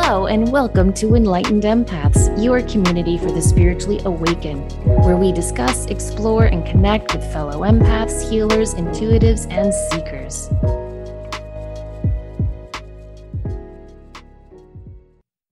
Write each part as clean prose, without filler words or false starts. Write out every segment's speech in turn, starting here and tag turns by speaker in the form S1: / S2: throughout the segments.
S1: Hello, and welcome to Enlightened Empaths, your community for the spiritually awakened, where we discuss, explore, and connect with fellow empaths, healers, intuitives, and seekers.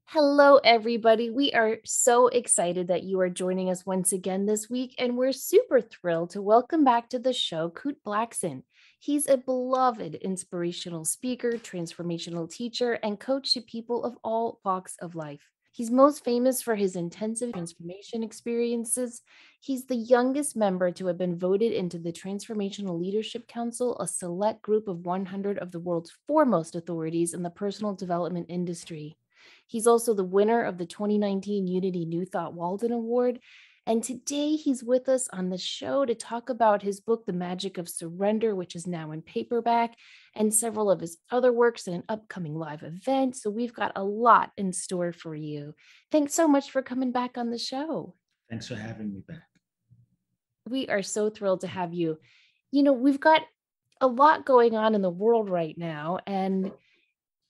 S1: Hello, everybody. We are so excited that you are joining us once again this week, and we're super thrilled to welcome back to the show Kute Blackson. He's a beloved inspirational speaker, transformational teacher, and coach to people of all walks of life. He's most famous for his intensive transformation experiences. He's the youngest member to have been voted into the Transformational Leadership Council, a select group of 100 of the world's foremost authorities in the personal development industry. He's also the winner of the 2019 Unity New Thought Walden Award. And today he's with us on the show to talk about his book, The Magic of Surrender, which is now in paperback, and several of his other works and an upcoming live event. So we've got a lot in store for you. Thanks so much for coming back on the show.
S2: Thanks for having me back.
S1: We are so thrilled to have you. You know, we've got a lot going on in the world right now, and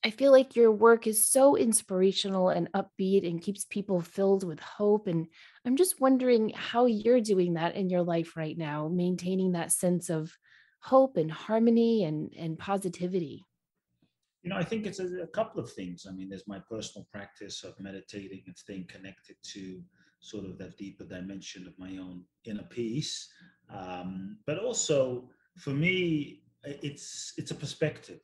S1: I feel like your work is so inspirational and upbeat and keeps people filled with hope. And I'm just wondering how you're doing that in your life right now, maintaining that sense of hope and harmony and positivity.
S2: I think it's a couple of things. I mean, there's my personal practice of meditating and staying connected to sort of that deeper dimension of my own inner peace. But also, for me, it's a perspective.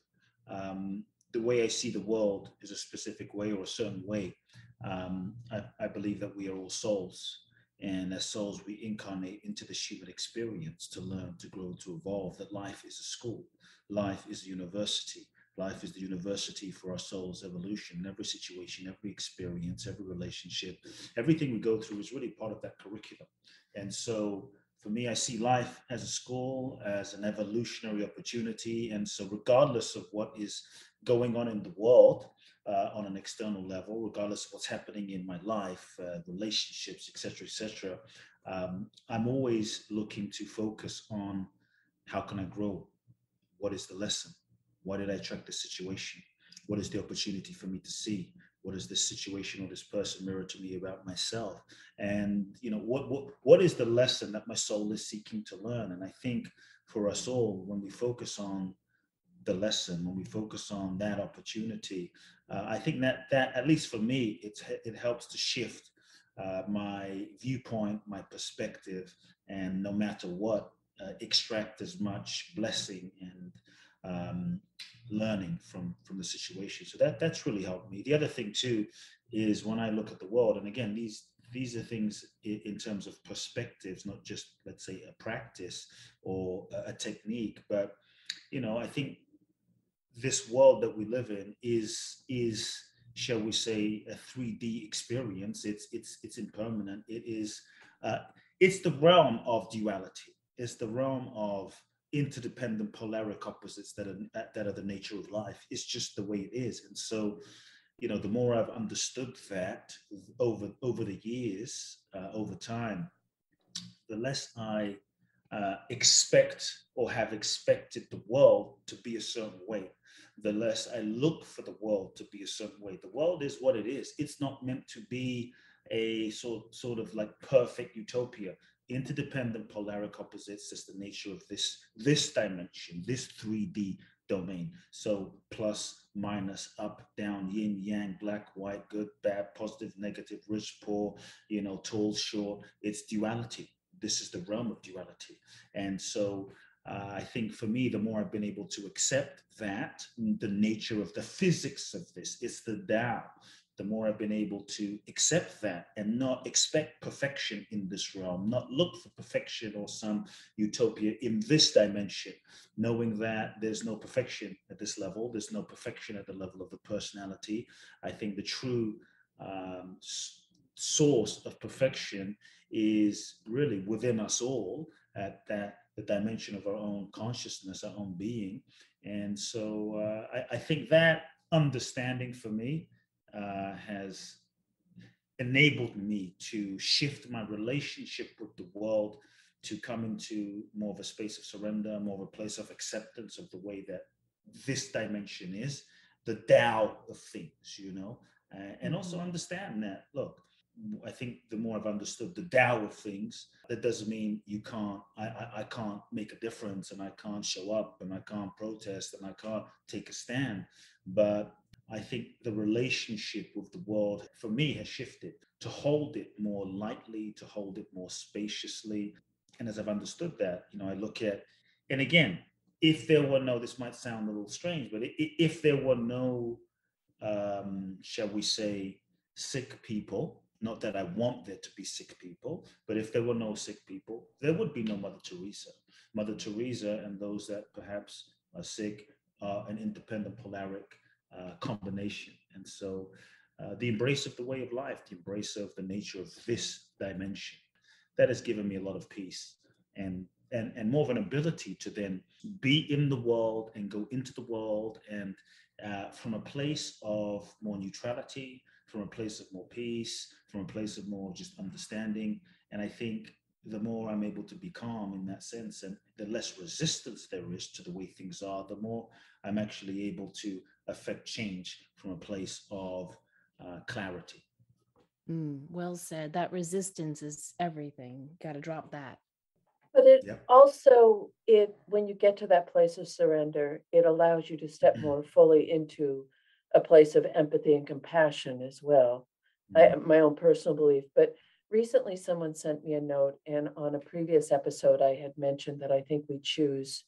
S2: The way I see the world is a specific way or a certain way. I believe that we are all souls. And as souls, we incarnate into this human experience to learn, to grow, to evolve, that life is a school, life is a university. Life is the university for our soul's evolution. In every situation, every experience, every relationship, everything we go through is really part of that curriculum. And so for me, I see life as a school, as an evolutionary opportunity. And so regardless of what is going on in the world, on an external level, regardless of what's happening in my life, relationships, etc., I'm always looking to focus on how can I grow? What is the lesson? Why did I attract this situation? What is the opportunity for me to see? What is this situation or this person mirror to me about myself? And what is the lesson that my soul is seeking to learn? And I think for us all, when we focus on the lesson, when we focus on that opportunity, I think that at least for me, it helps to shift my viewpoint, my perspective, and no matter what, extract as much blessing and learning from the situation. So that's really helped me. The other thing too is when I look at the world, and again, these are things in terms of perspectives, not just, let's say, a practice or a technique, but I think this world that we live in is shall we say a 3D experience. It's impermanent. Uh, it's the realm of duality. It's the realm of interdependent polaric opposites that are the nature of life. It's just the way it is. And so the more I've understood that over the years, over time, the less I expect or have expected the world to be a certain way, the less I look for the world to be a certain way. The world is what it is. It's not meant to be a sort of like perfect utopia. Interdependent polaric opposites is the nature of this dimension, this 3D domain. So plus, minus, up, down, yin, yang, black, white, good, bad, positive, negative, rich, poor, tall, short. It's duality. This is the realm of duality. And so I think for me, the more I've been able to accept that, the nature of the physics of this, it's the Tao, the more I've been able to accept that and not expect perfection in this realm, not look for perfection or some utopia in this dimension, knowing that there's no perfection at this level, there's no perfection at the level of the personality. I think the true source of perfection is really within us all at the dimension of our own consciousness, our own being. And so I think that understanding for me has enabled me to shift my relationship with the world to come into more of a space of surrender, more of a place of acceptance of the way that this dimension is, the Tao of things, And also
S1: Hmm.
S2: understand that, look, I think the more I've understood the Tao of things, that doesn't mean you can't, I can't make a difference and I can't show up and I can't protest and I can't take a stand. But I think the relationship with the world for me has shifted to hold it more lightly, to hold it more spaciously. And as I've understood that, I look at, and again, if there were no, this might sound a little strange, but if there were no, shall we say, sick people, not that I want there to be sick people, but if there were no sick people, there would be no Mother Teresa. Mother Teresa and those that perhaps are sick are an independent polaric combination. And so the embrace of the way of life, the embrace of the nature of this dimension, that has given me a lot of peace and more of an ability to then be in the world and go into the world and from a place of more neutrality, from a place of more peace, from a place of more just understanding. And I think the more I'm able to be calm in that sense and the less resistance there is to the way things are, the more I'm actually able to affect change from a place of clarity.
S1: Well said. That resistance is everything. Got to drop that.
S3: But it
S2: Yep.
S3: also, it when you get to that place of surrender, it allows you to step more fully into a place of empathy and compassion as well.
S2: Mm.
S3: My own personal belief. But recently, someone sent me a note, and on a previous episode, I had mentioned that I think we choose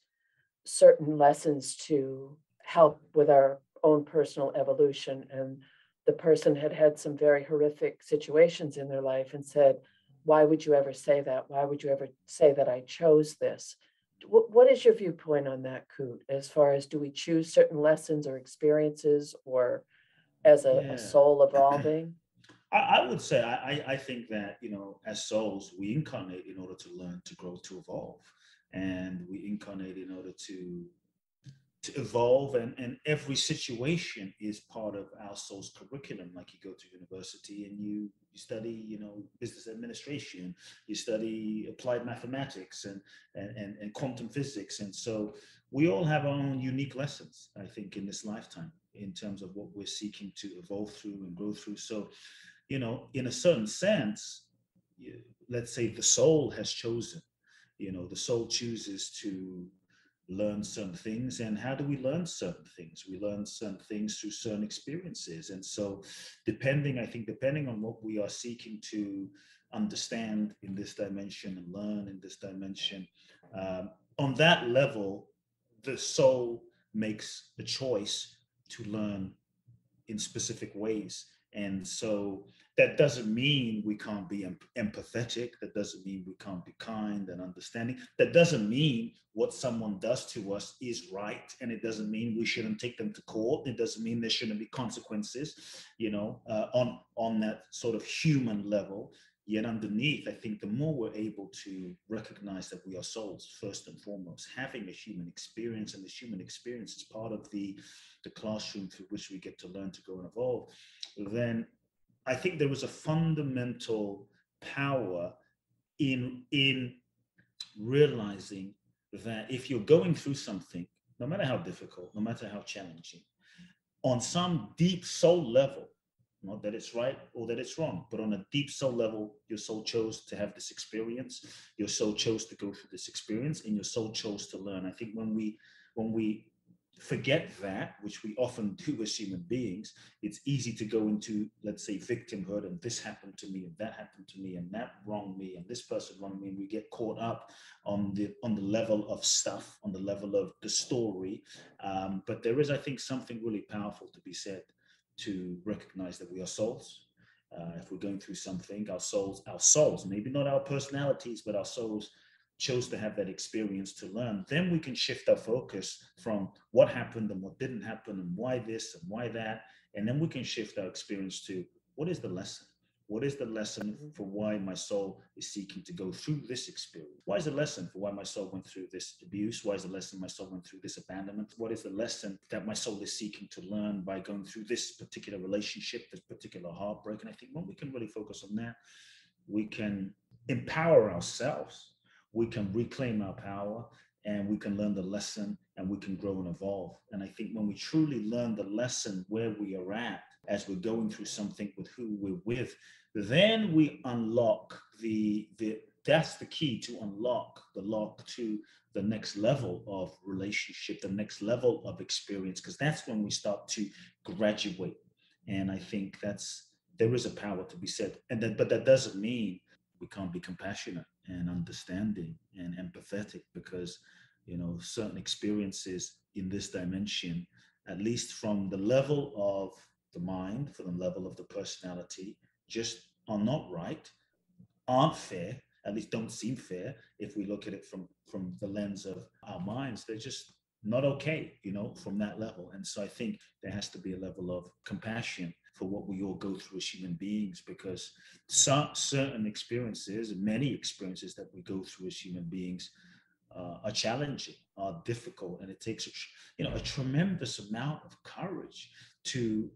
S3: certain lessons to help with our own personal evolution. And the person had had some very horrific situations in their life and said, "Why would you ever say that? Why would you ever say that I chose this?" What is your viewpoint on that, Coot, as far as do we choose certain lessons or experiences or as a
S2: Yeah.
S3: soul evolving?
S2: I would say I think that as souls we incarnate in order to learn, to grow, to evolve, and we incarnate in order to evolve, and every situation is part of our soul's curriculum. Like you go to university and you study business administration, you study applied mathematics and quantum physics, and so we all have our own unique lessons, I think, in this lifetime in terms of what we're seeking to evolve through and grow through. So in a certain sense, let's say the soul has chosen, the soul chooses to learn certain things. And how do we learn certain things? We learn certain things through certain experiences. And so, depending on what we are seeking to understand in this dimension and learn in this dimension, on that level, the soul makes a choice to learn in specific ways. And so that doesn't mean we can't be empathetic. That doesn't mean we can't be kind and understanding. That doesn't mean what someone does to us is right. And it doesn't mean we shouldn't take them to court. It doesn't mean there shouldn't be consequences, on that sort of human level. Yet underneath, I think the more we're able to recognize that we are souls, first and foremost, having a human experience, and this human experience is part of the classroom through which we get to learn, to grow and evolve, then I think there is a fundamental power in realizing that if you're going through something, no matter how difficult, no matter how challenging, on some deep soul level, not that it's right or that it's wrong, but on a deep soul level, your soul chose to have this experience. Your soul chose to go through this experience, and your soul chose to learn. I think when we forget that, which we often do as human beings, it's easy to go into, let's say, victimhood, and this happened to me and that happened to me and that wronged me and this person wronged me, and we get caught up on the level of stuff, on the level of the story. But there is, I think, something really powerful to be said to recognize that we are souls. If we're going through something, our souls, maybe not our personalities, but our souls chose to have that experience to learn. Then we can shift our focus from what happened and what didn't happen and why this and why that. And then we can shift our experience to what is the lesson? What is the lesson
S3: Mhm.
S2: for why my soul is seeking to go through this experience? Why is the lesson for why my soul went through this abuse? Why is the lesson my soul went through this abandonment? What is the lesson that my soul is seeking to learn by going through this particular relationship, this particular heartbreak? And I think when we can really focus on that, we can empower ourselves, we can reclaim our power, and we can learn the lesson and we can grow and evolve. And I think when we truly learn the lesson where we are at as we're going through something with who we're with, then we unlock the that's the key to unlock the lock to the next level of relationship, the next level of experience, because that's when we start to graduate. And I think there is a power to be said. But that doesn't mean we can't be compassionate and understanding and empathetic, because certain experiences in this dimension, at least from the level of the mind, from the level of the personality, just are not right, aren't fair, at least don't seem fair if we look at it from the lens of our minds. They're just not okay, from that level. And so I think there has to be a level of compassion for what we all go through as human beings, because certain experiences, many experiences that we go through as human beings, are challenging, are difficult, and it takes a tremendous amount of courage to,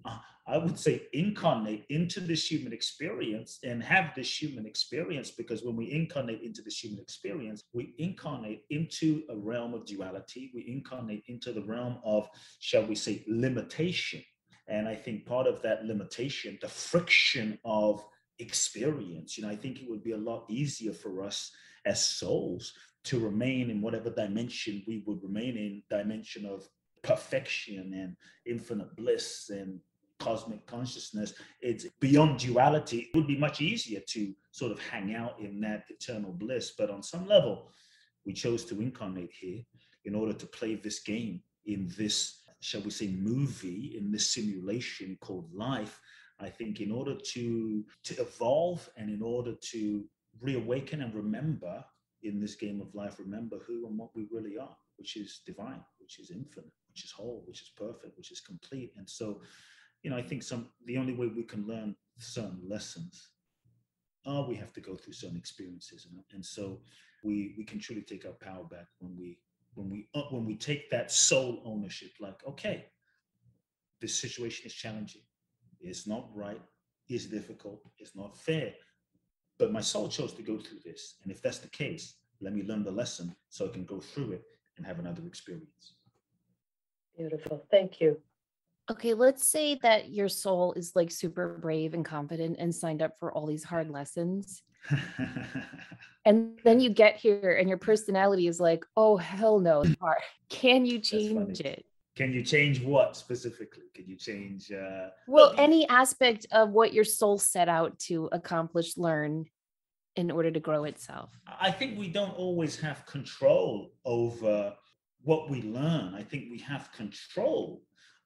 S2: I would say, incarnate into this human experience and have this human experience. Because when we incarnate into this human experience, we incarnate into a realm of duality. We incarnate into the realm of, shall we say, limitation. And I think part of that limitation, the friction of experience, I think it would be a lot easier for us as souls to remain in whatever dimension we would remain in, dimension of perfection and infinite bliss and cosmic consciousness. It's beyond duality. It would be much easier to sort of hang out in that eternal bliss. But on some level, we chose to incarnate here in order to play this game in this, shall we say, movie, in this simulation called life. I think in order to evolve, and in order to reawaken and remember in this game of life, remember who and what we really are, which is divine, which is infinite, which is whole, which is perfect, which is complete. And so, I think the only way we can learn certain lessons we have to go through certain experiences. And so we can truly take our power back when we take that soul ownership. Like, okay, this situation is challenging, it's not right, it's difficult, it's not fair, but my soul chose to go through this. And if that's the case, let me learn the lesson so I can go through it and have another experience.
S3: Beautiful. Thank you.
S1: Okay, let's say that your soul is like super brave and confident and signed up for all these hard lessons. And then you get here and your personality is like, oh, hell no, it's hard. Can you change it?
S2: Can you change what specifically? Can you change?
S1: Any aspect of what your soul set out to accomplish, learn in order to grow itself.
S2: I think we don't always have control over what we learn. I think we have control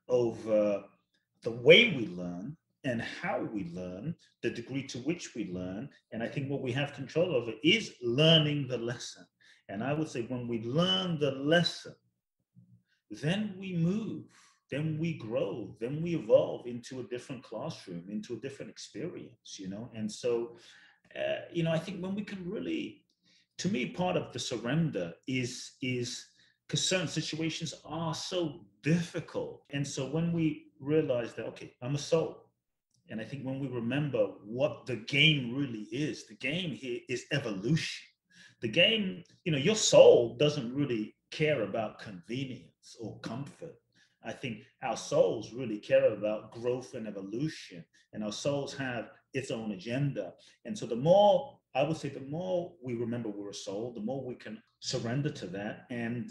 S2: over the way we learn and how we learn, the degree to which we learn. And I think what we have control over is learning the lesson. And I would say when we learn the lesson, then we move, then we grow, then we evolve into a different classroom, into a different experience, And so, I think when we can really, to me, part of the surrender is because certain situations are so difficult. And so when we realize that, okay, I'm a soul. And I think when we remember what the game really is, the game here is evolution. The game, your soul doesn't really care about convenience or comfort. I think our souls really care about growth and evolution, and our souls have its own agenda. And so the more, I would say, the more we remember we're a soul, the more we can surrender to that and,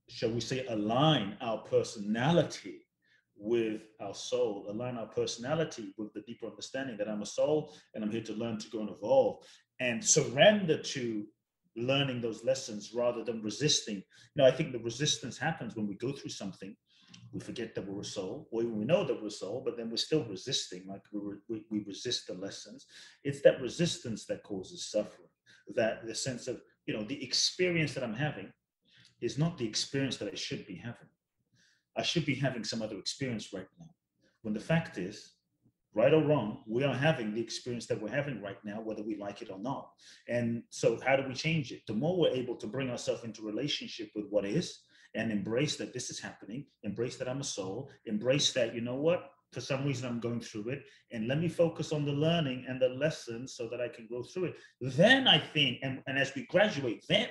S2: shall we say, align our personality with our soul, align our personality with the deeper understanding that I'm a soul and I'm here to learn, to grow and evolve, and surrender to learning those lessons rather than resisting. I think the resistance happens when we go through something, we forget that we're a soul, or we know that we're a soul, but then we're still resisting, like we resist the lessons. It's that resistance that causes suffering, that the sense of, the experience that I'm having is not the experience that I should be having. I should be having some other experience right now. When the fact is, right or wrong, we are having the experience that we're having right now, whether we like it or not. And so how do we change it? The more we're able to bring ourselves into relationship with what is and embrace that this is happening, embrace that I'm a soul, embrace that, for some reason I'm going through it, and let me focus on the learning and the lessons so that I can grow through it. Then I think, and as we graduate, then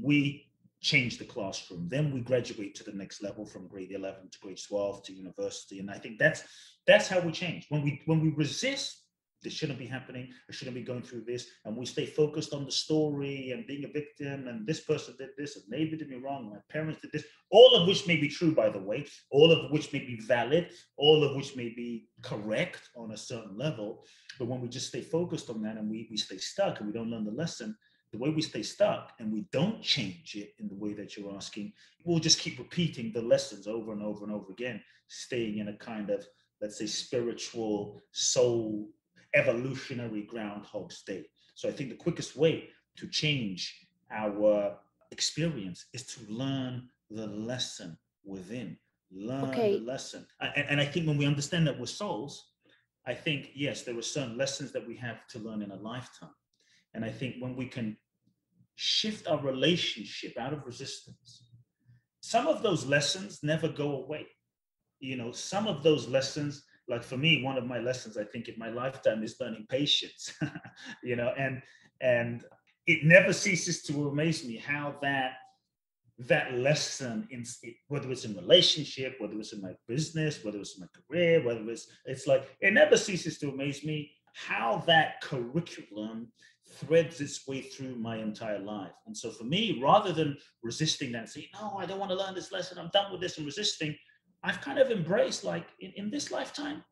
S2: we change the classroom. Then we graduate to the next level from grade 11 to grade 12 to university. And I think that's how we change. When we resist, this shouldn't be happening, I shouldn't be going through this, and we stay focused on the story and being a victim, and this person did this, and they did me wrong, my parents did this, all of which may be true, by the way, all of which may be valid, all of which may be correct on a certain level. But when we just stay focused on that and we stay stuck and we don't learn the lesson, the way we stay stuck and we don't change it in the way that you're asking, we'll just keep repeating the lessons over and over and over again, staying in a kind of, let's say, spiritual soul evolutionary groundhog state. So I think the quickest way to change our experience is to learn the lesson within. Learn the
S1: Okay.
S2: lesson. And I think when we understand that we're souls, I think, yes, there are certain lessons that we have to learn in a lifetime. And I think when we can shift our relationship out of resistance, some of those lessons never go away. Some of those lessons, like for me, one of my lessons I think in my lifetime is learning patience. And it never ceases to amaze me how that lesson, whether it's in relationship, whether it's in my business, whether it's in my career, whether it's like, it never ceases to amaze me how that curriculum threads its way through my entire life. And so for me, rather than resisting that and saying, no, I don't want to learn this lesson, I'm done with this, and resisting, I've kind of embraced, like, in this lifetime,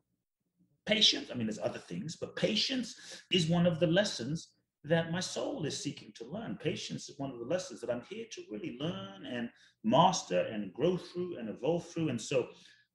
S2: patience. I mean, there's other things, but patience is one of the lessons that my soul is seeking to learn. Patience is one of the lessons that I'm here to really learn and master and grow through and evolve through. And so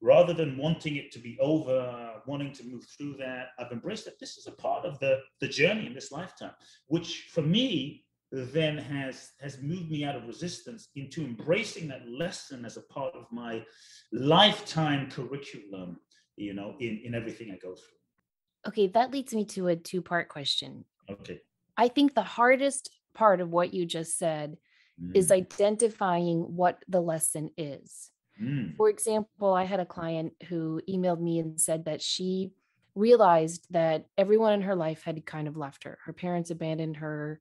S2: rather than wanting it to be over, wanting to move through that, I've embraced that this is a part of the journey in this lifetime, which for me then has moved me out of resistance into embracing that lesson as a part of my lifetime curriculum, in everything I go through.
S1: Okay, that leads me to a two-part question.
S2: Okay.
S1: I think the hardest part of what you just said is
S2: Mm.
S1: identifying what the lesson is.
S2: Mm.
S1: For example, I had a client who emailed me and said that she realized that everyone in her life had kind of left her. Her parents abandoned her,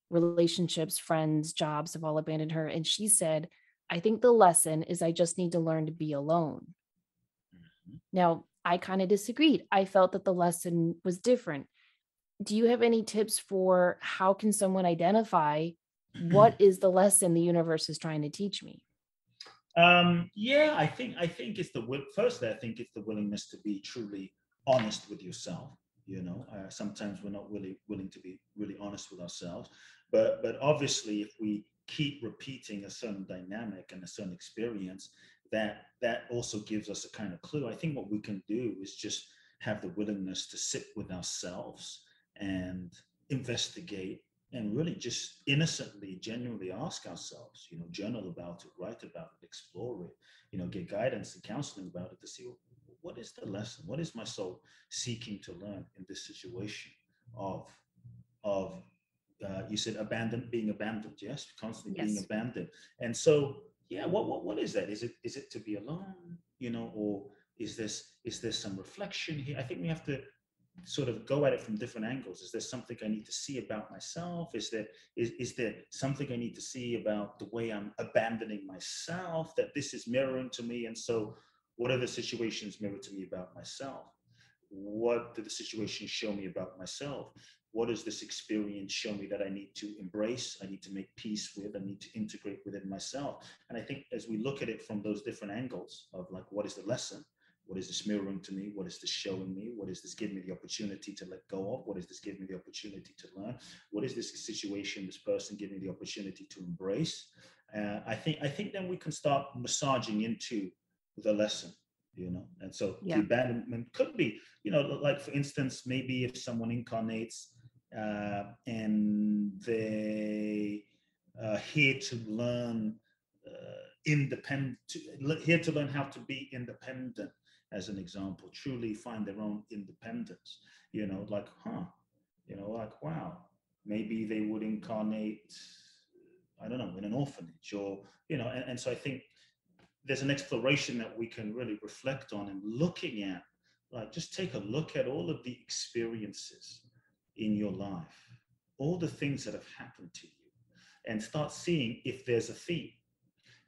S1: relationships, friends, jobs have all abandoned her. And she said, I think the lesson is I just need to learn to be alone.
S2: Mhm.
S1: Now, I kind of disagreed. I felt that the lesson was different. Do you have any tips for how can someone identify what is the lesson the universe is trying to teach me?
S2: Yeah, I think it's firstly, I think it's the willingness to be truly honest with yourself. Sometimes we're not really willing to be really honest with ourselves, but obviously, if we keep repeating a certain dynamic and a certain experience, that also gives us a kind of clue. I think what we can do is just have the willingness to sit with ourselves and investigate and really just innocently, genuinely ask ourselves, journal about it, write about it, explore it, get guidance and counseling about it to see what is the lesson, what is my soul seeking to learn in this situation of you said being abandoned, yes, constantly being
S1: Yes.
S2: abandoned. And so, yeah, what is that? Is it to be alone, or is there some reflection here? I think we have to sort of go at it from different angles. Is there something I need to see about myself? Is there something I need to see about the way I'm abandoning myself, that this is mirroring to me? And so what are the situations mirror to me about myself? What do the situations show me about myself? What does this experience show me that I need to embrace, I need to make peace with, I need to integrate within myself? And I think as we look at it from those different angles of, like, what is the lesson? What is this mirroring to me? What is this showing me? What is this giving me the opportunity to let go of? What is this giving me the opportunity to learn? What is this situation, this person giving me the opportunity to embrace? I think then we can start massaging into the lesson, And so the
S1: Yeah.
S2: abandonment could be, like, for instance, maybe if someone incarnates and they here to learn here to learn how to be independent, as an example, truly find their own independence, like, like, wow, maybe they would incarnate, I don't know, in an orphanage, or, and so I think there's an exploration that we can really reflect on, and looking at, like, just take a look at all of the experiences in your life, all the things that have happened to you, and start seeing if there's a theme.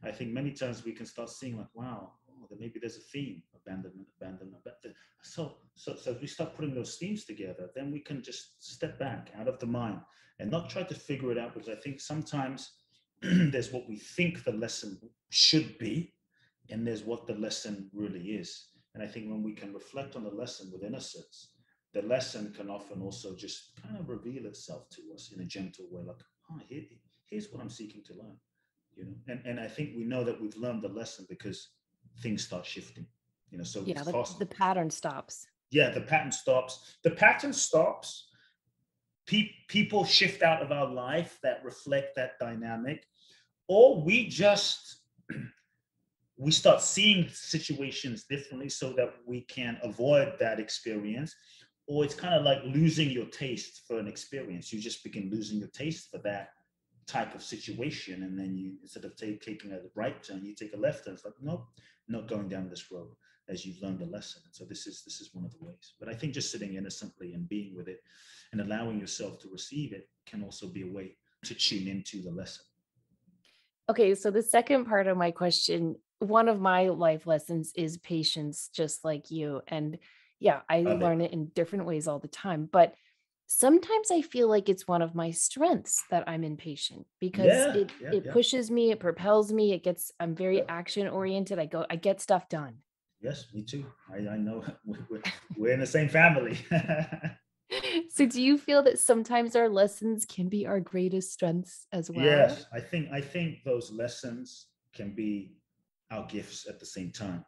S2: I think many times we can start seeing like, wow, oh, then maybe there's a theme: abandonment, abandonment, abandonment. So as we start putting those themes together, then we can just step back out of the mind and not try to figure it out, because I think sometimes there's what we think the lesson should be, and there's what the lesson really is. And I think when we can reflect on the lesson with innocence, the lesson can often also just kind of reveal itself to us in a gentle way, like, oh, here's what I'm seeking to learn, and I think we know that we've learned the lesson because things start shifting, so
S1: Yeah,
S2: fast.
S1: the pattern stops.
S2: Yeah, the pattern stops. People shift out of our life that reflect that dynamic, or we start seeing situations differently so that we can avoid that experience. Or it's kind of like losing your taste for an experience. You just begin losing your taste for that type of situation, and then you, instead of taking a right turn, you take a left turn. It's like, nope, not going down this road, as you've learned a lesson. And so this is one of the ways. But I think just sitting innocently and being with it and allowing yourself to receive it can also be a way to tune into the lesson.
S1: Okay, so the second part of my question, one of my life lessons is patience, just like you. And yeah, I
S2: Love it.
S1: learn it in different ways all the time. But sometimes I feel like it's one of my strengths that I'm impatient because
S2: Yeah, yeah,
S1: it
S2: yeah,
S1: pushes me, it propels me, I'm very
S2: yeah.
S1: action oriented. I get stuff done.
S2: Yes, me too. I know. We're in the same family.
S1: So do you feel that sometimes our lessons can be our greatest strengths as well?
S2: Yes, I think those lessons can be our gifts at the same time,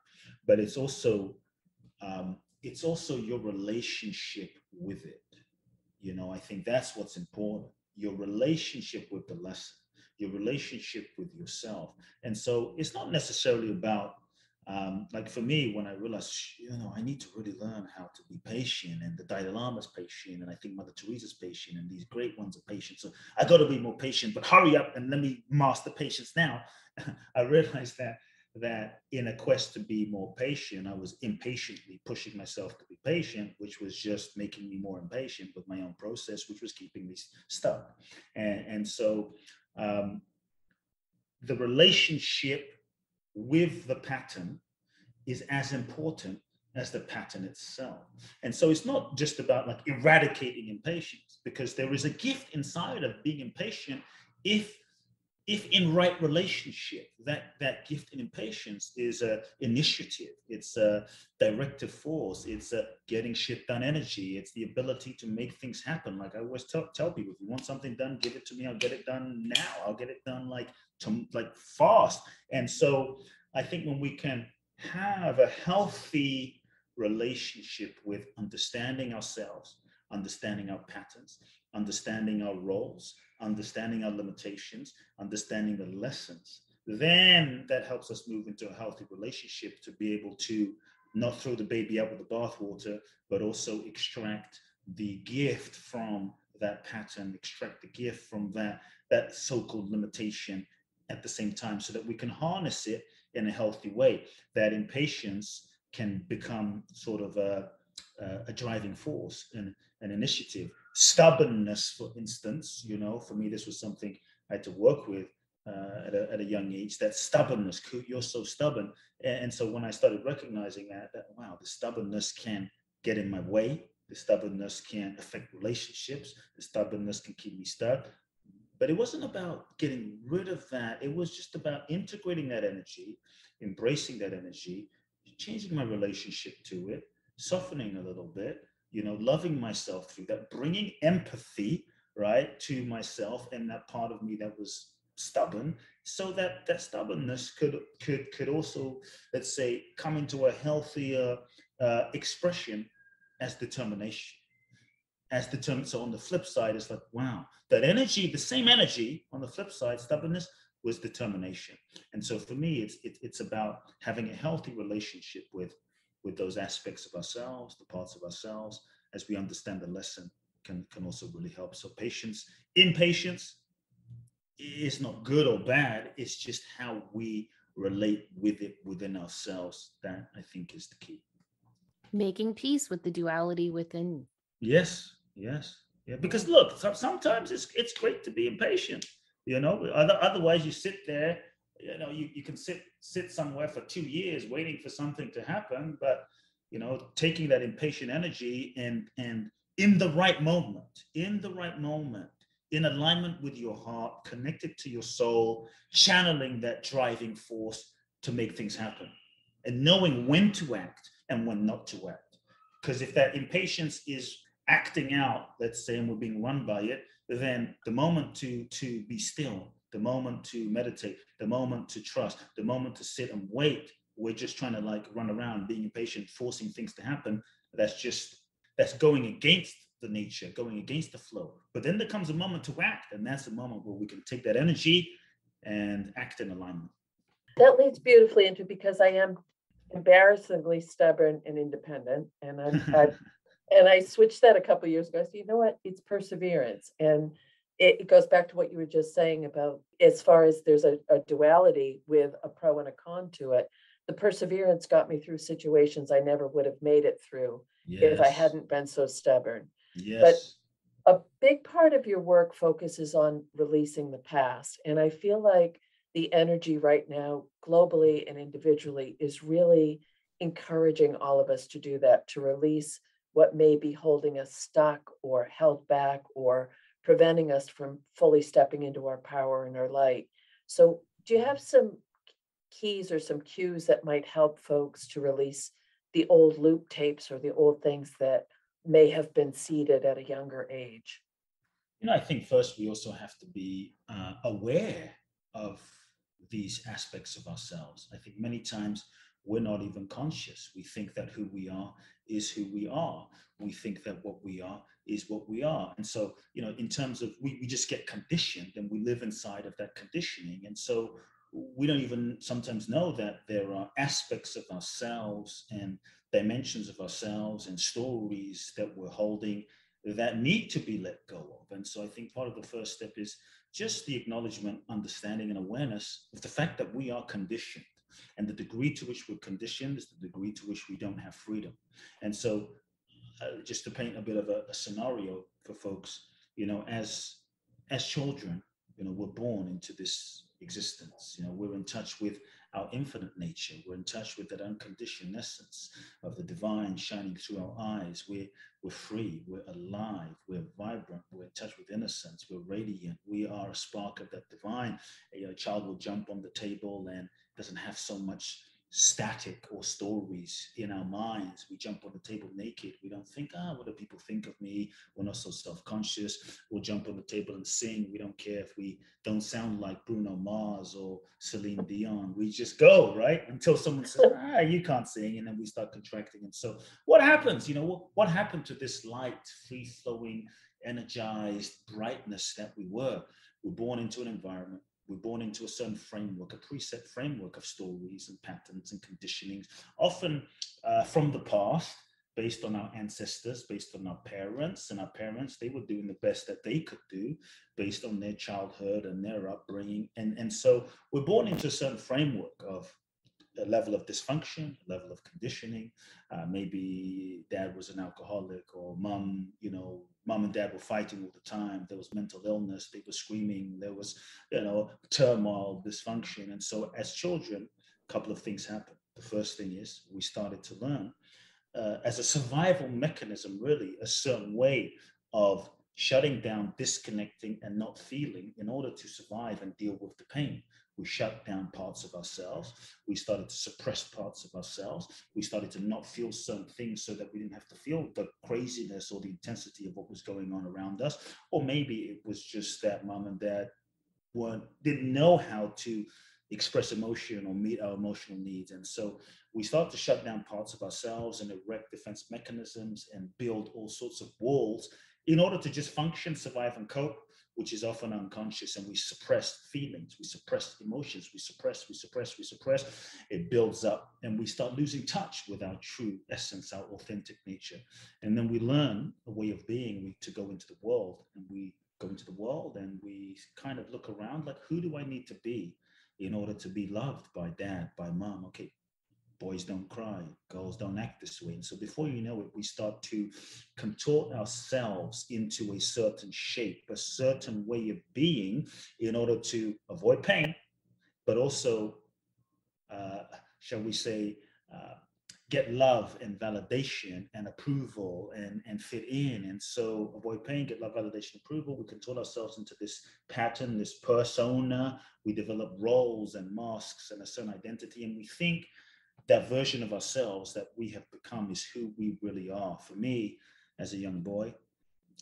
S2: but it's also your relationship with it. I think that's what's important: your relationship with the lesson, your relationship with yourself. And so it's not necessarily about, like for me, when I realized, I need to really learn how to be patient, and the Dalai Lama's patient, and I think Mother Teresa's patient, and these great ones are patient. So I got to be more patient, but hurry up and let me master patience now. I realized that in a quest to be more patient, I was impatiently pushing myself to be patient, which was just making me more impatient with my own process, which was keeping me stuck. And so um, the relationship with the pattern is as important as the pattern itself. And so it's not just about like eradicating impatience, because there is a gift inside of being impatient if in right relationship. That gift in impatience is a initiative, it's a directive force, it's a getting shit done energy, it's the ability to make things happen. Like I always tell people, if you want something done, give it to me, I'll get it done now, I'll get it done like fast. And so I think when we can have a healthy relationship with understanding ourselves, understanding our patterns, understanding our roles, understanding our limitations, understanding the lessons, then that helps us move into a healthy relationship to be able to not throw the baby out with the bathwater, but also extract the gift from that pattern, extract the gift from that so-called limitation at the same time, so that we can harness it in a healthy way. That impatience can become sort of a driving force and an initiative. Stubbornness, for instance, for me, this was something I had to work with at a young age. That stubbornness, you're so stubborn. And so when I started recognizing that wow, the stubbornness can get in my way, the stubbornness can affect relationships, the stubbornness can keep me stuck. But it wasn't about getting rid of that. It was just about integrating that energy, embracing that energy, changing my relationship to it, softening a little bit, loving myself through that, bringing empathy, right, to myself and that part of me that was stubborn, so that that stubbornness could also, let's say, come into a healthier expression as determination, as determined. So on the flip side, it's like, wow, that energy, the same energy on the flip side, stubbornness, was determination. And so for me, it's about having a healthy relationship with those aspects of ourselves, the parts of ourselves, as we understand the lesson can also really help. So impatience is not good or bad. It's just how we relate with it within ourselves that I think is the key.
S1: Making peace with the duality within.
S2: Yes, yes, yeah.
S1: Yeah.
S2: Because look, sometimes it's great to be impatient. Otherwise, you sit there you can sit somewhere for 2 years waiting for something to happen, but taking that impatient energy and in the right moment, in alignment with your heart, connected to your soul, channeling that driving force to make things happen, and knowing when to act and when not to act. Because if that impatience is acting out, let's say, and we're being run by it, then the moment to be still, the moment to meditate, the moment to trust, the moment to sit and wait, we're just trying to like run around being impatient, forcing things to happen. That's going against the nature, going against the flow. But then there comes a moment to act, and that's the moment where we can take that energy and act in alignment.
S3: That leads beautifully into, because I am embarrassingly stubborn and independent, and I switched that a couple of years ago. So you know what? It's perseverance, and it goes back to what you were just saying about, as far as there's a duality with a pro and a con to it. The perseverance got me through situations I never would have made it through if I
S2: Yes.
S3: hadn't been so stubborn. But
S2: Yes.
S3: a big part of your work focuses on releasing the past. And I feel like the energy right now, globally and individually, is really encouraging all of us to do that, to release what may be holding us stuck or held back or preventing us from fully stepping into our power and our light. So, do you have some keys or some cues that might help folks to release the old loop tapes or the old things that may have been seeded at a younger age?
S2: I think first we also have to be aware of these aspects of ourselves. I think many times we're not even conscious. We think that who we are is who we are. We think that what we are is what we are. And so, in terms of we just get conditioned and we live inside of that conditioning. And so we don't even sometimes know that there are aspects of ourselves and dimensions of ourselves and stories that we're holding that need to be let go of. And so I think part of the first step is just the acknowledgement, understanding, and awareness of the fact that we are conditioned. And the degree to which we're conditioned is the degree to which we don't have freedom. And so, just to paint a bit of a scenario for folks, as children, we're born into this existence. We're in touch with our infinite nature. We're in touch with that unconditioned essence of the divine shining through our eyes. We're free, we're alive, we're vibrant, we're in touch with innocence, we're radiant, we are a spark of that divine. A child will jump on the table and doesn't have so much static or stories in our minds. We jump on the table naked. We don't think, what do people think of me? We're not so self-conscious. We'll jump on the table and sing. We don't care if we don't sound like Bruno Mars or Celine Dion. We just go, right? Until someone says, you can't sing. And then we start contracting. And so what happens? What happened to this light, free-flowing, energized brightness that we were? We're born into an environment. We're born into a certain framework, a preset framework of stories and patterns and conditionings, often from the past, based on our ancestors, based on our parents. And our parents, they were doing the best that they could do based on their childhood and their upbringing. And so we're born into a certain framework of a level of dysfunction, a level of conditioning. Maybe dad was an alcoholic, or mom and dad were fighting all the time. There was mental illness. They were screaming. There was, turmoil, dysfunction. And so as children, a couple of things happened. The first thing is we started to learn as a survival mechanism, really, a certain way of shutting down, disconnecting, and not feeling in order to survive and deal with the pain. We shut down parts of ourselves. We started to suppress parts of ourselves. We started to not feel certain things so that we didn't have to feel the craziness or the intensity of what was going on around us. Or maybe it was just that mom and dad didn't know how to express emotion or meet our emotional needs. And so we start to shut down parts of ourselves and erect defense mechanisms and build all sorts of walls in order to just function, survive, and cope, which is often unconscious. And we suppress feelings, we suppress emotions, we suppress. It builds up and we start losing touch with our true essence, our authentic nature. And then we learn a way of being to go into the world, and we go into the world and we kind of look around like, who do I need to be in order to be loved by dad, by mom? Okay, boys don't cry, girls don't act this way. And so before you know it, we start to contort ourselves into a certain shape, a certain way of being in order to avoid pain, but also, shall we say, uh, get love and validation and approval and fit in. And so avoid pain, get love, validation, approval. We contort ourselves into this pattern, this persona. We develop roles and masks and a certain identity. And we think that version of ourselves that we have become is who we really are. For me, as a young boy,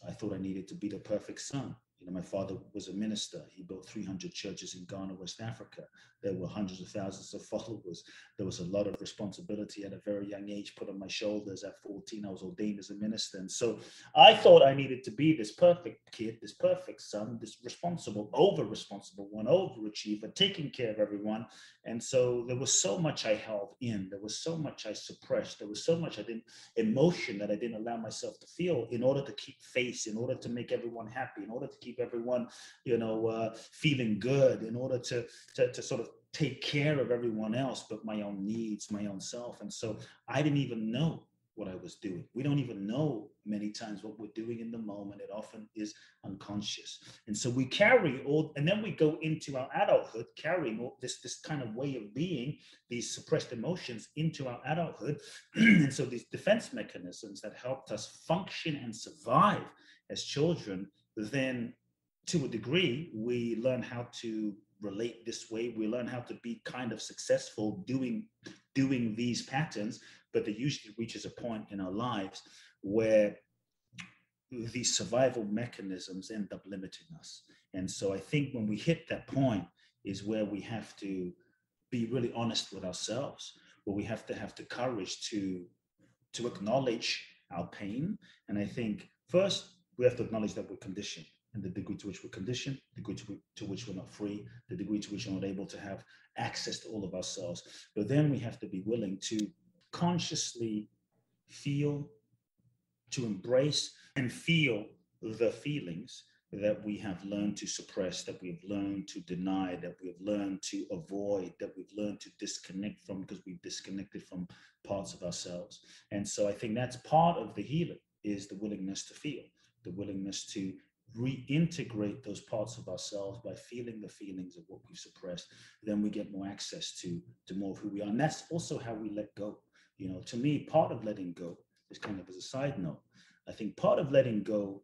S2: I thought I needed to be the perfect son. You know, my father was a minister. He built 300 churches in Ghana, West Africa. There were hundreds of thousands of followers. There was a lot of responsibility at a very young age put on my shoulders. At 14, I was ordained as a minister. And so I thought I needed to be this perfect kid, this perfect son, this responsible, over-responsible one, overachiever, taking care of everyone. And so there was so much I held in. There was so much I suppressed. There was so much emotion that I didn't allow myself to feel in order to keep face, in order to make everyone happy, in order to keep everyone, feeling good, in order to sort of take care of everyone else, but my own needs, my own self. And so I didn't even know what I was doing. We don't even know many times what we're doing in the moment. It often is unconscious. And so we carry all, and then we go into our adulthood carrying all this kind of way of being, these suppressed emotions into our adulthood. And so these defense mechanisms that helped us function and survive as children, then to a degree, we learn how to relate this way. We learn how to be kind of successful doing these patterns, but there usually reaches a point in our lives where these survival mechanisms end up limiting us. And so I think when we hit that point is where we have to be really honest with ourselves, where we have to have the courage to acknowledge our pain. And I think first we have to acknowledge that we're conditioned, and the degree to which we're conditioned, the degree to which we're not free, the degree to which we're not able to have access to all of ourselves. But then we have to be willing to consciously feel, to embrace and feel the feelings that we have learned to suppress, that we've learned to deny, that we've learned to avoid, that we've learned to disconnect from because we've disconnected from parts of ourselves. And so I think that's part of the healing, is the willingness to feel, the willingness to reintegrate those parts of ourselves by feeling the feelings of what we've suppressed. Then we get more access to more of who we are. And that's also how we let go. You know, to me, part of letting go is, kind of as a side note, I think part of letting go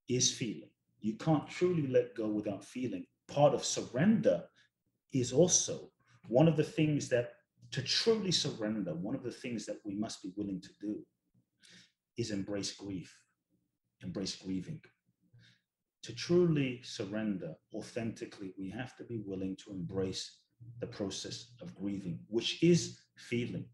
S2: is feeling. You can't truly let go without feeling. Part of surrender is also one of the things that, to truly surrender, one of the things that we must be willing to do is embrace grief, embrace grieving. To truly surrender authentically, we have to be willing to embrace the process of grieving, which is feeling.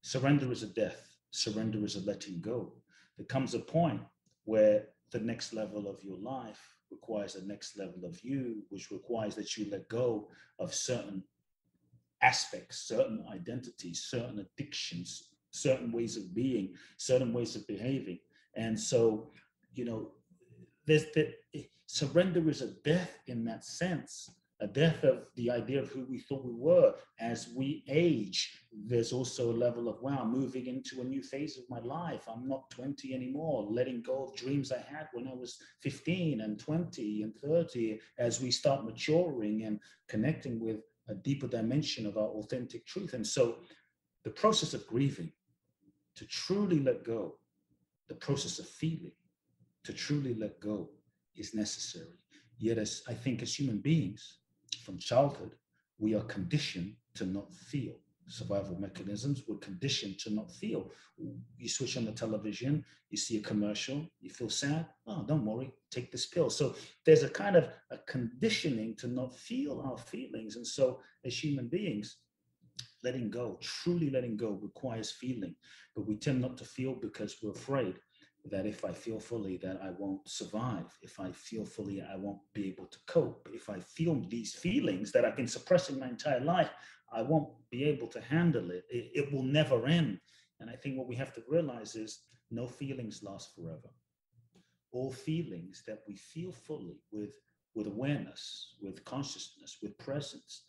S2: Surrender is a death. Surrender is a letting go. There comes a point where the next level of your life requires the next level of you, which requires that you let go of certain aspects, certain identities, certain addictions, certain ways of being, certain ways of behaving. And so, you know, there's the surrender is a death in that sense, a death of the idea of who we thought we were. As we age, there's also a level of, wow, moving into a new phase of my life. I'm not 20 anymore, letting go of dreams I had when I was 15 and 20 and 30, as we start maturing and connecting with a deeper dimension of our authentic truth. And so the process of grieving, to truly let go, the process of feeling, to truly let go, is necessary. Yet, as I think, as human beings, from childhood, we are conditioned to not feel. Survival mechanisms, we're conditioned to not feel. You switch on the television, you see a commercial, you feel sad. Oh, don't worry, take this pill. So there's a kind of a conditioning to not feel our feelings. And so as human beings, letting go, truly letting go, requires feeling. But we tend not to feel because we're afraid that if I feel fully, that I won't survive. If I feel fully, I won't be able to cope. If I feel these feelings that I've been suppressing my entire life, I won't be able to handle it. It will never end. And I think what we have to realize is no feelings last forever. All feelings that we feel fully with awareness, with consciousness, with presence,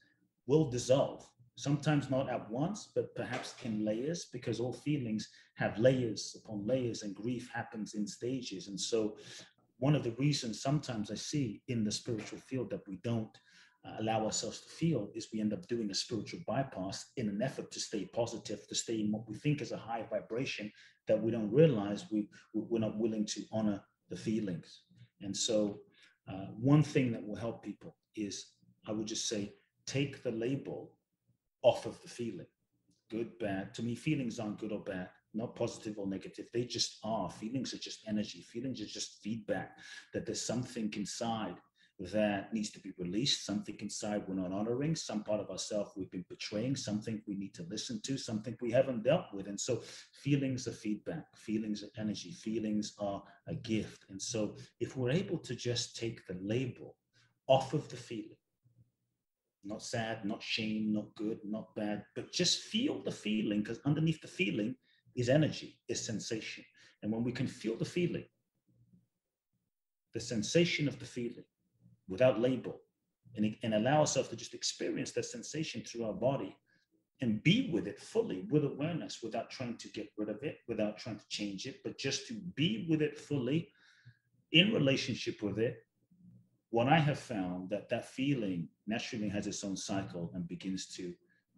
S2: will dissolve. Sometimes not at once, but perhaps in layers, because all feelings have layers upon layers, and grief happens in stages. And so one of the reasons sometimes I see in the spiritual field that we don't allow ourselves to feel is we end up doing a spiritual bypass in an effort to stay positive, to stay in what we think is a high vibration that we don't realize we're not willing to honor the feelings. And so one thing that will help people is, I would just say, take the label off of the feeling. Good, bad. To me, feelings aren't good or bad, not positive or negative. They just are. Feelings are just energy. Feelings are just feedback that there's something inside that needs to be released, something inside we're not honoring, some part of ourselves we've been betraying, something we need to listen to, something we haven't dealt with. And so feelings are feedback, feelings are energy, feelings are a gift. And so if we're able to just take the label off of the feeling, not sad, not shame, not good, not bad, but just feel the feeling, because underneath the feeling is energy, is sensation. And when we can feel the sensation of the feeling without label, and allow ourselves to just experience that sensation through our body and be with it fully, with awareness, without trying to get rid of it, without trying to change it, but just to be with it fully, in relationship with it, what I have found that feeling naturally has its own cycle and begins to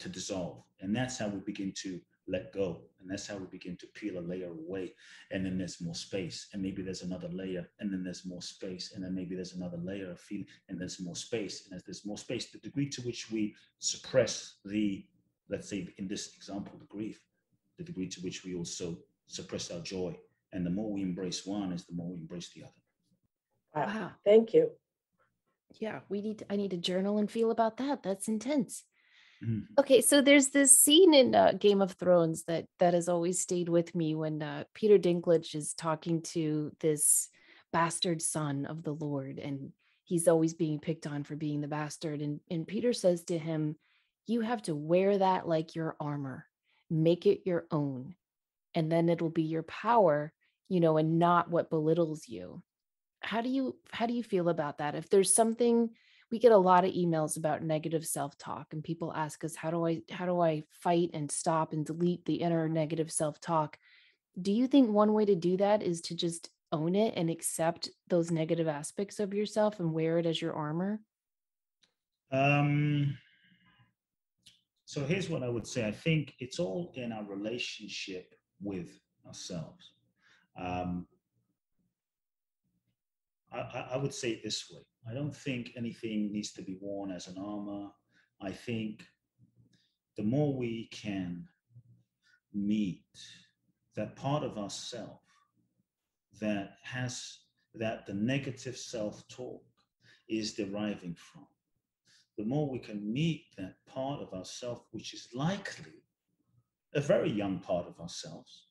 S2: dissolve. And that's how we begin to let go. And that's how we begin to peel a layer away. And then there's more space. And maybe there's another layer. And then there's more space. And then maybe there's another layer of feeling. And there's more space. And as there's more space, the degree to which we suppress the, let's say in this example, the grief, the degree to which we also suppress our joy. And the more we embrace one is the more we embrace the other.
S3: Wow.
S1: Wow.
S3: Thank you.
S1: Yeah, I need to journal and feel about that. That's intense.
S2: Mhm.
S1: Okay, so there's this scene in Game of Thrones that has always stayed with me when Peter Dinklage is talking to this bastard son of the Lord, and he's always being picked on for being the bastard. And Peter says to him, "You have to wear that like your armor, make it your own, and then it'll be your power, and not what belittles you." How do you feel about that? If there's something, we get a lot of emails about negative self-talk, and people ask us, how do I fight and stop and delete the inner negative self-talk? Do you think one way to do that is to just own it and accept those negative aspects of yourself and wear it as your armor?
S2: Um, so here's what I would say. I think it's all in our relationship with ourselves. Um, I would say it this way. I don't think anything needs to be worn as an armor. I think the more we can meet that part of ourself that has that the negative self-talk is deriving from, the more we can meet that part of ourself, which is likely a very young part of ourselves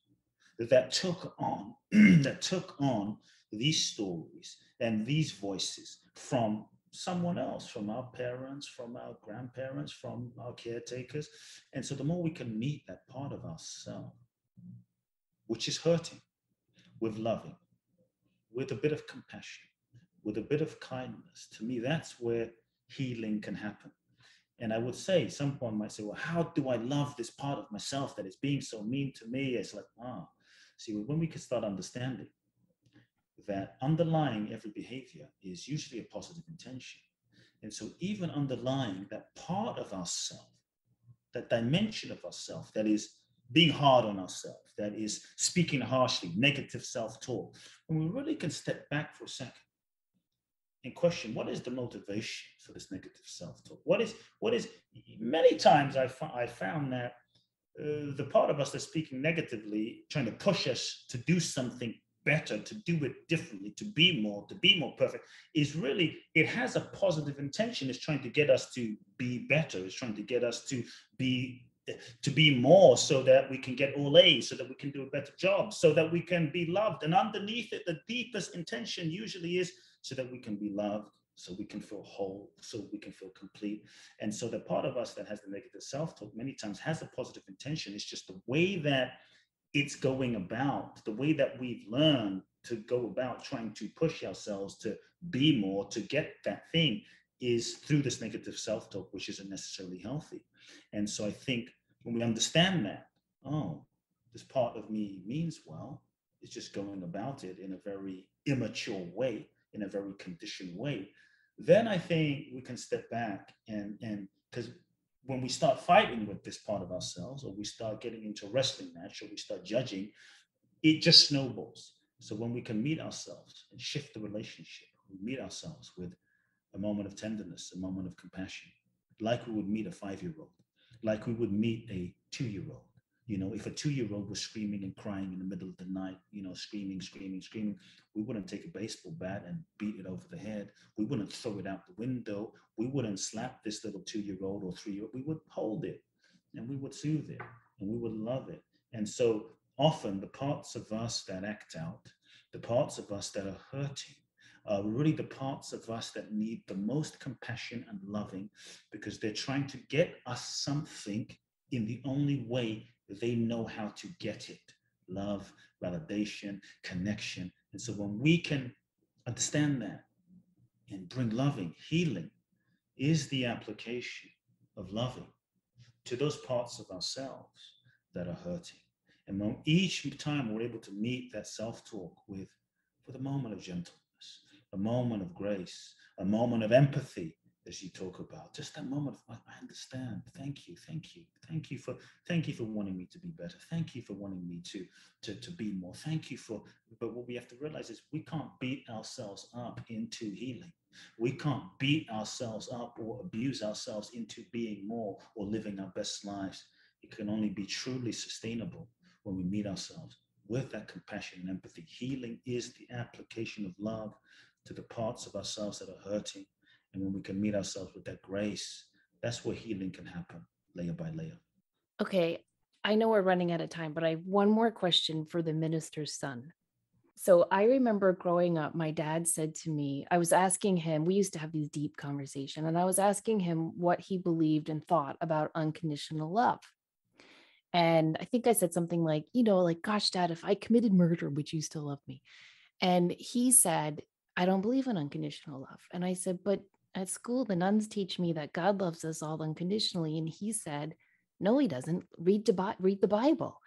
S2: that took on that took on these stories and these voices from someone else, from our parents, from our grandparents, from our caretakers. And so the more we can meet that part of ourselves, which is hurting, with loving, with a bit of compassion, with a bit of kindness, to me, that's where healing can happen. And I would say, someone might say, well, how do I love this part of myself that is being so mean to me? It's like, see, when we can start understanding that underlying every behavior is usually a positive intention. And so even underlying that part of ourself, that dimension of ourself that is being hard on ourselves, that is speaking harshly, negative self-talk, and we really can step back for a second and question, what is the motivation for this negative self-talk? What is many times I found that the part of us that's speaking negatively, trying to push us to do something better, to do it differently, to be more perfect, is really, it has a positive intention. It's trying to get us to be better. It's trying to get us to be more, so that we can get all A's, so that we can do a better job, so that we can be loved. And underneath it, the deepest intention usually is so that we can be loved, so we can feel whole, so we can feel complete. And so the part of us that has the negative self-talk many times has a positive intention. It's just the way that it's going about, the way that we've learned to go about trying to push ourselves to be more, to get that thing, is through this negative self-talk, which isn't necessarily healthy. And so I think when we understand that, oh, this part of me means well, it's just going about it in a very immature way, in a very conditioned way. then I think we can step back and because when we start fighting with this part of ourselves, or we start getting into a wrestling match, or we start judging, it just snowballs. So when we can meet ourselves and shift the relationship, we meet ourselves with a moment of tenderness, a moment of compassion, like we would meet a 5-year-old, like we would meet a 2-year-old. If a 2-year-old was screaming and crying in the middle of the night, screaming, screaming, screaming, we wouldn't take a baseball bat and beat it over the head. We wouldn't throw it out the window. We wouldn't slap this little 2-year-old or 3-year-old. We would hold it and we would soothe it and we would love it. And so often the parts of us that act out, the parts of us that are hurting, really the parts of us that need the most compassion and loving, because they're trying to get us something in the only way they know how to get it: love, validation, connection. And so when we can understand that and bring loving, healing is the application of loving to those parts of ourselves that are hurting. And when each time we're able to meet that self-talk with a moment of gentleness, a moment of grace, a moment of empathy, as you talk about, just that moment of, I understand. Thank you, thank you, thank you for wanting me to be better. Thank you for wanting me to be more. Thank you for. But what we have to realize is we can't beat ourselves up into healing. We can't beat ourselves up or abuse ourselves into being more or living our best lives. It can only be truly sustainable when we meet ourselves with that compassion and empathy. Healing is the application of love to the parts of ourselves that are hurting. And when we can meet ourselves with that grace, that's where healing can happen, layer by layer.
S1: Okay, I know we're running out of time, but I have one more question for the minister's son. So I remember growing up, my dad said to me, I was asking him, we used to have these deep conversations, and I was asking him what he believed and thought about unconditional love. And I think I said something like, like, gosh, Dad, if I committed murder, would you still love me? And he said, I don't believe in unconditional love. And I said, but at school, the nuns teach me that God loves us all unconditionally. And he said, no, he doesn't. Read the Bible.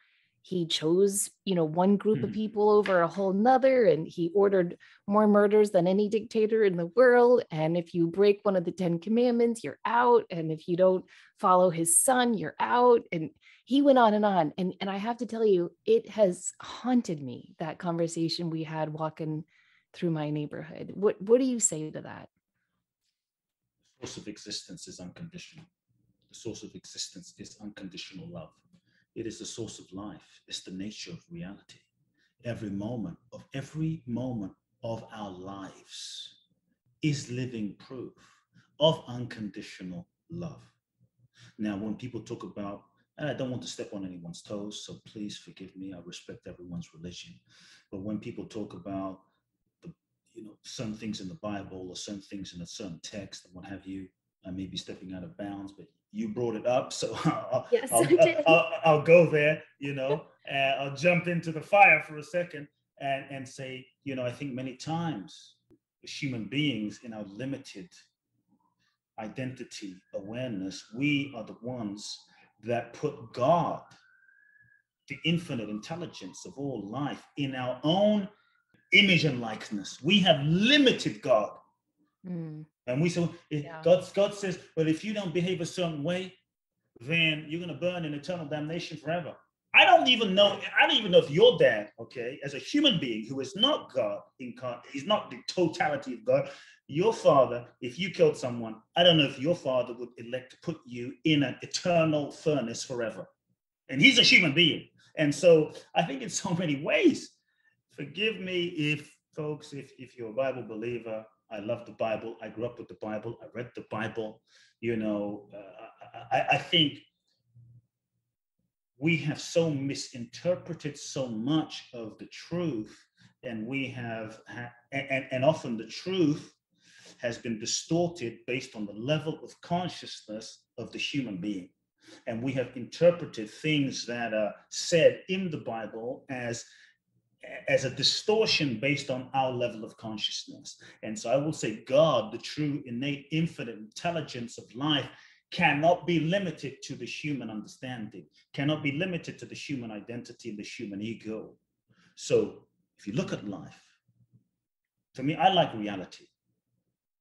S1: He chose, one group of people over a whole nother, and he ordered more murders than any dictator in the world. And if you break one of the 10 commandments, you're out. And if you don't follow his son, you're out. And he went on and on. And I have to tell you, it has haunted me, that conversation we had walking through my neighborhood. What do you say to that?
S2: The source of existence is unconditional. The source of existence is unconditional love. It is the source of life. It's the nature of reality. Every moment of our lives is living proof of unconditional love. Now, when people talk about, and I don't want to step on anyone's toes, so please forgive me. I respect everyone's religion. But when people talk about the, certain things in the Bible or certain things in a certain text and what have you, I may be stepping out of bounds, but you brought it up, so
S1: Yes, I did.
S2: I'll go there. I'll jump into the fire for a second and say, I think many times as human beings in our limited identity awareness, we are the ones that put God, the infinite intelligence of all life, in our own image and likeness. We have limited God. And we say, God says, well, if you don't behave a certain way, then you're going to burn in eternal damnation forever. I don't even know if your dad, okay, as a human being who is not God incarnate, he's not the totality of God. Your father, if you killed someone, I don't know if your father would elect to put you in an eternal furnace forever. And he's a human being. And so I think in so many ways, forgive me if folks, if you're a Bible believer, I love the Bible. I grew up with the Bible. I read the Bible. I think we have so misinterpreted so much of the truth, and we have, and often the truth has been distorted based on the level of consciousness of the human being. And we have interpreted things that are said in the Bible as a distortion based on our level of consciousness. And so I will say God, the true, innate, infinite intelligence of life, cannot be limited to the human understanding, cannot be limited to the human identity and the human ego. So if you look at life, to me, I like reality.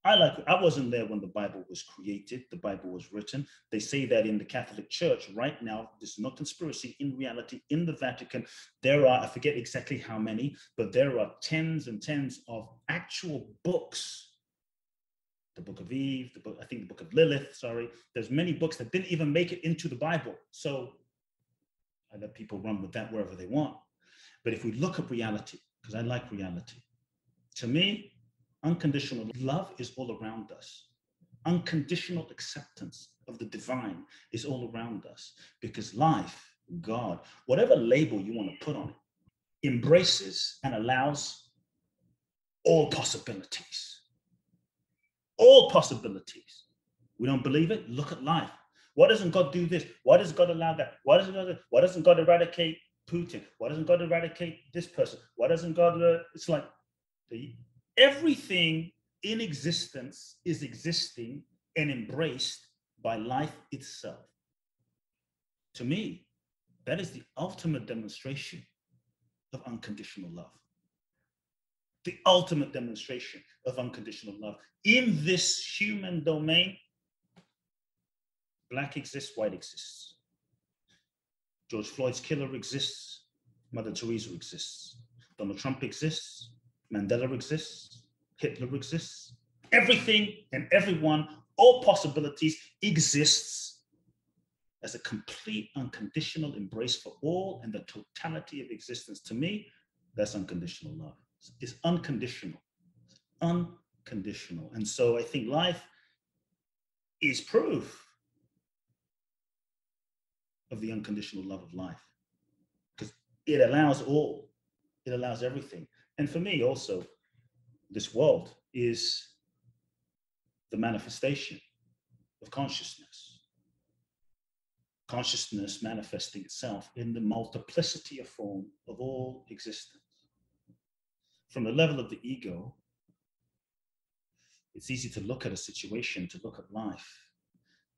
S2: I wasn't there when the Bible was created, the Bible was written. They say that in the Catholic Church right now, this is not conspiracy, in reality, in the Vatican, there are, I forget exactly how many, but there are tens and tens of actual books. The Book of Eve, I think the Book of Lilith, sorry. There's many books that didn't even make it into the Bible. So I let people run with that wherever they want. But if we look at reality, because I like reality, to me, unconditional love is all around us. Unconditional acceptance of the divine is all around us, because life, God, whatever label you want to put on it, embraces and allows all possibilities. All possibilities. We don't believe it? Look at life. Why doesn't God do this? Why does God allow that? Why doesn't God eradicate Putin? Why doesn't God eradicate this person? Why doesn't God? It's like everything in existence is existing and embraced by life itself. To me, that is the ultimate demonstration of unconditional love. The ultimate demonstration of unconditional love. In this human domain, Black exists, white exists. George Floyd's killer exists. Mother Teresa exists. Donald Trump exists. Mandela exists. Hitler exists. Everything and everyone, all possibilities exists as a complete unconditional embrace for all and the totality of existence. To me, that's unconditional love. It's unconditional. Unconditional. And so I think life is proof of the unconditional love of life, because it allows all, it allows everything. And for me also, this world is the manifestation of consciousness. Consciousness manifesting itself in the multiplicity of form of all existence. From the level of the ego, it's easy to look at a situation, to look at life.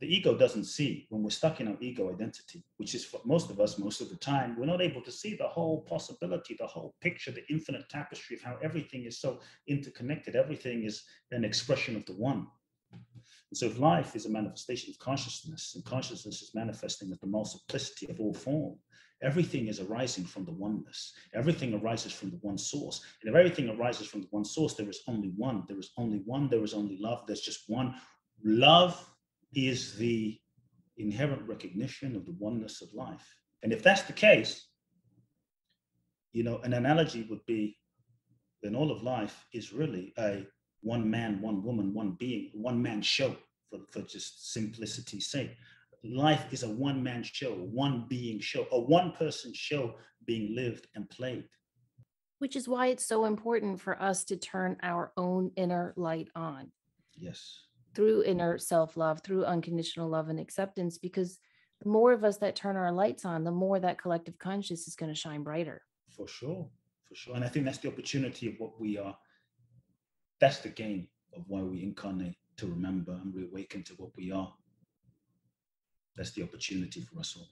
S2: The ego doesn't see, when we're stuck in our ego identity, which is for most of us, most of the time, we're not able to see the whole possibility, the whole picture, the infinite tapestry of how everything is so interconnected. Everything is an expression of the one. And so if life is a manifestation of consciousness, and consciousness is manifesting as the multiplicity of all form, everything is arising from the oneness. Everything arises from the one source. And if everything arises from the one source, there is only one. There is only one. There is only love. There's just one. Love is the inherent recognition of the oneness of life. And if that's the case, an analogy would be, then all of life is really a one man, one woman, one being, one man show, for just simplicity's sake. Life is a one man show, one being show, a one person show being lived and played.
S1: Which is why it's so important for us to turn our own inner light on.
S2: Yes.
S1: Through inner self-love, through unconditional love and acceptance, because the more of us that turn our lights on, the more that collective conscious is going to shine brighter.
S2: For sure. For sure. And I think that's the opportunity of what we are. That's the game of why we incarnate, to remember and reawaken to what we are. That's the opportunity for us all.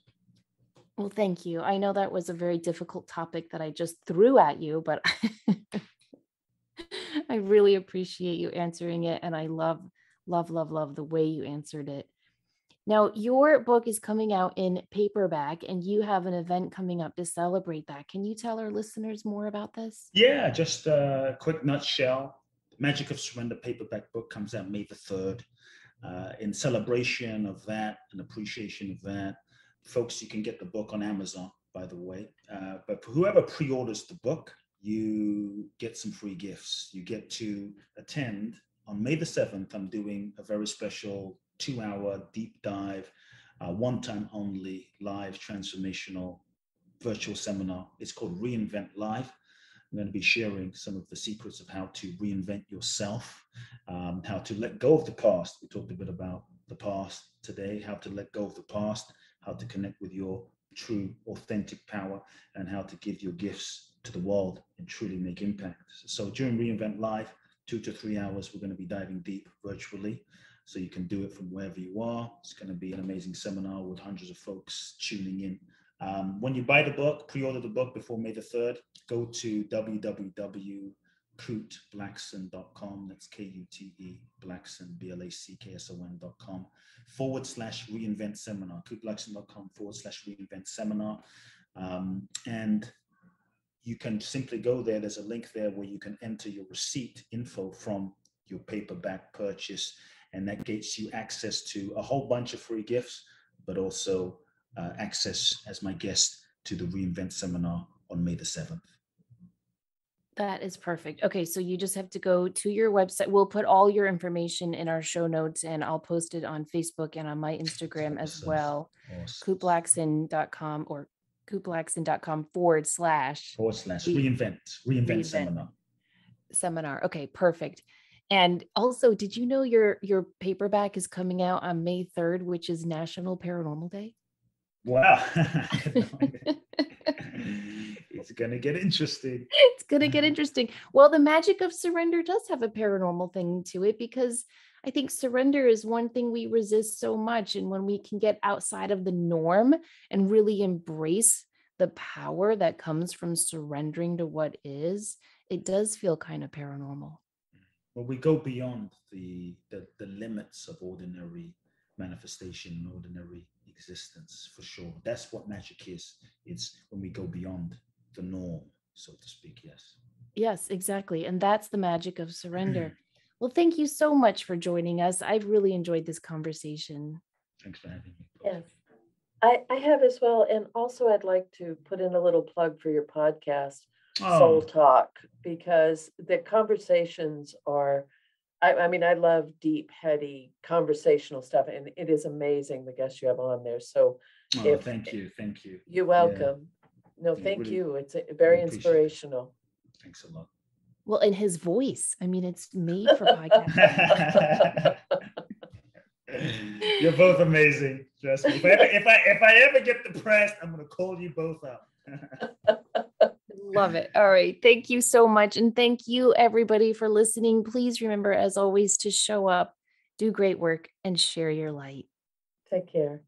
S1: Well, thank you. I know that was a very difficult topic that I just threw at you, but I really appreciate you answering it. And I love the way you answered it. Now, your book is coming out in paperback and you have an event coming up to celebrate that. Can you tell our listeners more about this?
S2: Yeah, just a quick nutshell. Magic of Surrender paperback book comes out May the 3rd. In celebration of that and appreciation of that, folks, you can get the book on Amazon, by the way. But for whoever pre-orders the book, you get some free gifts. You get to attend on May the 7th. I'm doing a very special 2-hour deep dive, one-time only live transformational virtual seminar. It's called Reinvent Live. I'm going to be sharing some of the secrets of how to reinvent yourself, how to let go of the past. We talked a bit about the past today, how to let go of the past, how to connect with your true, authentic power, and how to give your gifts to the world and truly make impact. So during Reinvent Live, 2 to 3 hours, we're going to be diving deep virtually. So you can do it from wherever you are. It's going to be an amazing seminar with hundreds of folks tuning in. When you buy the book, pre-order the book before May the 3rd, go to www.reinventlife.com KuteBlackson.com. That's Kute Blackson, BlackSon.com /reinvent seminar. KuteBlackson.com /reinvent seminar. And you can simply go there. There's a link there where you can enter your receipt info from your paperback purchase, and that gets you access to a whole bunch of free gifts, but also access as my guest to the Reinvent seminar on May the 7th.
S1: That is perfect. Okay, so you just have to go to your website. We'll put all your information in our show notes, and I'll post it on Facebook and on my Instagram as well.
S2: Awesome.
S1: KuteBlackson.com or KuteBlackson.com /
S2: Reinvent
S1: seminar. Okay, perfect. And also, did you know your paperback is coming out on May 3rd, which is National Paranormal Day?
S2: Wow. It's going to get interesting.
S1: It's going to get interesting. Well, the magic of surrender does have a paranormal thing to it, because I think surrender is one thing we resist so much. And when we can get outside of the norm and really embrace the power that comes from surrendering to what is, it does feel kind of paranormal.
S2: Well, we go beyond the limits of ordinary manifestation, ordinary existence, for sure. That's what magic is. It's when we go beyond the norm, so to speak.
S1: Yes, exactly. And that's the magic of surrender. Well, thank you so much for joining us. I've really enjoyed this conversation.
S2: Thanks for having me.
S3: Yes, I have as well. And also, I'd like to put in a little plug for your podcast, Selftalk, because the conversations are, I mean, I love deep, heady conversational stuff, and it is amazing the guests you have on there. So
S2: thank you.
S3: You're welcome. No, thank
S2: really,
S3: you. It's very inspirational.
S2: Thanks a lot.
S1: Well, and his voice, I mean, it's made for podcasting.
S2: You're both amazing. Trust me. If I ever get depressed, I'm going to call you both up.
S1: Love it. All right. Thank you so much. And thank you, everybody, for listening. Please remember, as always, to show up, do great work, and share your light.
S3: Take care.